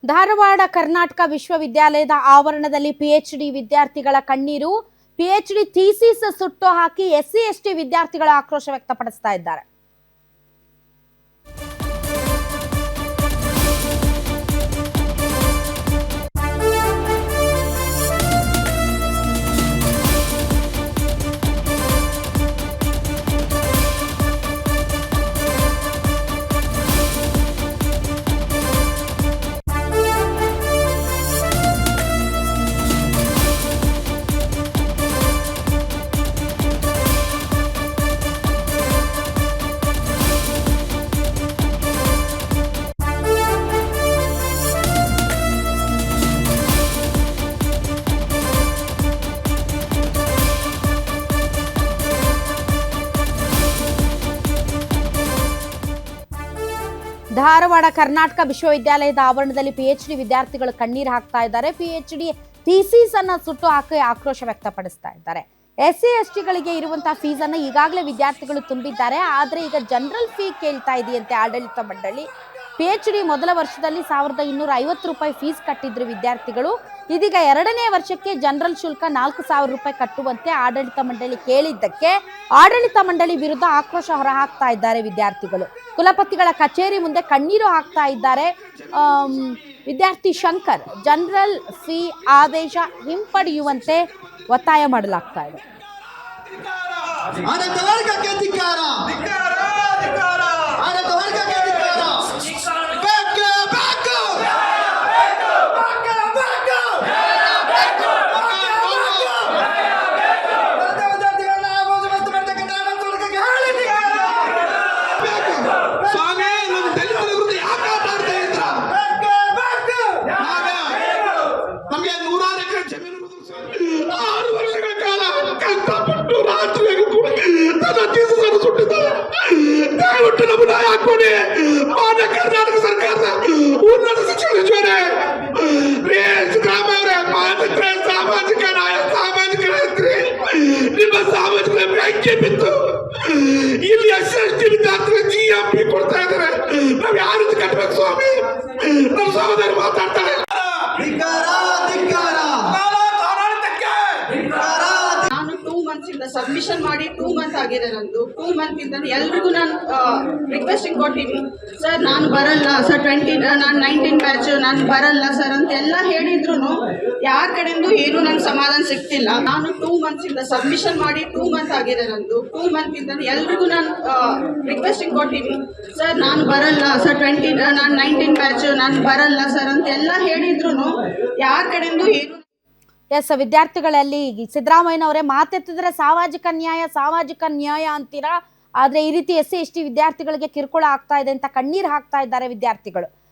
ಧಾರವಾಡ ಕರ್ನಾಟಕ ವಿಶ್ವವಿದ್ಯಾಲಯದ ಆವರಣದಲ್ಲಿ ಪಿಎಚ್ಡಿ ವಿದ್ಯಾರ್ಥಿಗಳ ಕಣ್ಣೀರು. ಪಿಎಚ್ಡಿ ಥೀಸಿಸ್ ಸುಟ್ಟು ಹಾಕಿ ಎಸ್ಸಿ ಎಸ್ಟಿ ವಿದ್ಯಾರ್ಥಿಗಳ ಆಕ್ರೋಶ ವ್ಯಕ್ತಪಡಿಸ್ತಾ ಇದ್ದಾರೆ. ಧಾರವಾಡ ಕರ್ನಾಟಕ ವಿಶ್ವವಿದ್ಯಾಲಯದ ಆವರಣದಲ್ಲಿ ಪಿಎಚ್ಡಿ ವಿದ್ಯಾರ್ಥಿಗಳು ಕಣ್ಣೀರು ಹಾಕ್ತಾ ಇದ್ದಾರೆ. ಪಿಎಚ್ಡಿ ಥೀಸಿಸ್ ಅನ್ನ ಸುಟ್ಟು ಹಾಕಿ ಆಕ್ರೋಶ ವ್ಯಕ್ತಪಡಿಸ್ತಾ ಇದ್ದಾರೆ. ಎಸ್ಸಿ ಎಸ್ಟಿಗಳಿಗೆ ಇರುವಂತಹ ಫೀಸ್ ಅನ್ನ ಈಗಾಗಲೇ ವಿದ್ಯಾರ್ಥಿಗಳು ತುಂಬಿದ್ದಾರೆ. ಆದ್ರೆ ಈಗ ಜನರಲ್ ಫೀ ಕೇಳ್ತಾ ಇದೆಯಂತೆ ಆಡಳಿತ ಮಂಡಳಿ. ಪಿಎಚ್ಡಿ ಮೊದಲ ವರ್ಷದಲ್ಲಿ 1250 ರೂಪಾಯಿ ಫೀಸ್ ಕಟ್ಟಿದ್ರು ವಿದ್ಯಾರ್ಥಿಗಳು. ಇದೀಗ ಎರಡನೇ ವರ್ಷಕ್ಕೆ ಜನರಲ್ ಶುಲ್ಕ 4000 ರೂಪಾಯಿ ಕಟ್ಟುವಂತೆ ಆಡಳಿತ ಮಂಡಳಿ ಕೇಳಿದ್ದಕ್ಕೆ ಆಡಳಿತ ಮಂಡಳಿ ವಿರುದ್ಧ ಆಕ್ರೋಶ ಹೊರಹಾಕ್ತಾ ಇದ್ದಾರೆ ವಿದ್ಯಾರ್ಥಿಗಳು. ಕುಲಪತಿಗಳ ಕಚೇರಿ ಮುಂದೆ ಕಣ್ಣೀರು ಹಾಕ್ತಾ ಇದ್ದಾರೆ. ವಿದ್ಯಾರ್ಥಿ ಶಂಕರ್ ಜನರಲ್ ಫೀ ಆದೇಶ ಹಿಂಪಡೆಯುವಂತೆ ಒತ್ತಾಯ ಮಾಡಲಾಗ್ತಾ ಇದೆ. ಕರ್ನಾಟಕ ಸರ್ಕಾರದ ಉನ್ನತ ಶಿಕ್ಷಣ ಸಚಿವರೇ, ಸಾಮಾಜಿಕ ನಿಮ್ಮ ಸಾಮಾಜಿಕ ಬ್ಯಾಂಕ್ಗೆ ಬಿತ್ತು ಇಲ್ಲಿ ಎಸ್ಸಿ ವಿದ್ಯಾರ್ಥಿಗಳು ಜಿಎಂಪಿ ಕೊಡ್ತಾ ಇದ್ದಾರೆ. ನಾವ್ ಯಾರು ಕಟ್ಟಬೇಕು ಸ್ವಾಮಿ? ನಮ್ಮ ಸಹೋದರಿ ಮಾತಾಡ್ತಾರೆ. ಸಬ್ಮಿಷನ್ ಮಾಡಿ 2 ಮಂತ್ ಆಗಿದೆ. ನಂದು 2 ಮಂತ್ ಇಂದ ಎಲ್ರಿಗೂ ನಾನು ರಿಕ್ವೆಸ್ಟಿಂಗ್ ಕೊಟ್ಟಿದ್ದೀನಿ. ಸರ್ ನಾನು ಬರಲ್ಲ ಸರ್, ನಾನು 19 ಬ್ಯಾಚ್ ನಾನು ಬರಲ್ಲ ಸರ್ ಅಂತ ಎಲ್ಲ ಹೇಳಿದ್ರು ಯಾರ ಕಡೆಯಿಂದ ಏನು ನಂಗೆ ಸಮಾಧಾನ ಸಿಗ್ತಿಲ್ಲ. ನಾನು 2 ಮಂತ್ಸ್ ಇಂದ ಸಬ್ಮಿಷನ್ ಮಾಡಿ 2 ಮಂತ್ ಆಗಿದೆ. ನಂದು 2 ಮಂತ್ ಇಂದ ಎಲ್ರಿಗೂ ನಾನು ರಿಕ್ವೆಸ್ಟಿಂಗ್ ಕೊಟ್ಟಿದ್ದೀನಿ. ಸರ್ ನಾನು ಬರಲ್ಲ ಸರ್, ನಾನು 19 ಬ್ಯಾಚ್ ನಾನು ಬರಲ್ಲ ಸರ್ ಅಂತ ಎಲ್ಲ ಹೇಳಿದ್ರು ಯಾರ ಕಡೆಯಿಂದ ಏನು. ಎಸ್, ವಿದ್ಯಾರ್ಥಿಗಳಲ್ಲಿ ಸಿದ್ದರಾಮಯ್ಯನವರೇ ಮಾತೆತ್ತಿದ್ರೆ ಸಾಮಾಜಿಕ ನ್ಯಾಯ ಅಂತೀರಾ, ಆದ್ರೆ ಈ ರೀತಿ ಎಸ್ಸಿ ಎಸ್ಟಿ ವಿದ್ಯಾರ್ಥಿಗಳಿಗೆ ಕಿರುಕುಳ ಆಗ್ತಾ ಇದೆ ಅಂತ ಕಣ್ಣೀರು ಹಾಕ್ತಾ ಇದ್ದಾರೆ ವಿದ್ಯಾರ್ಥಿಗಳು.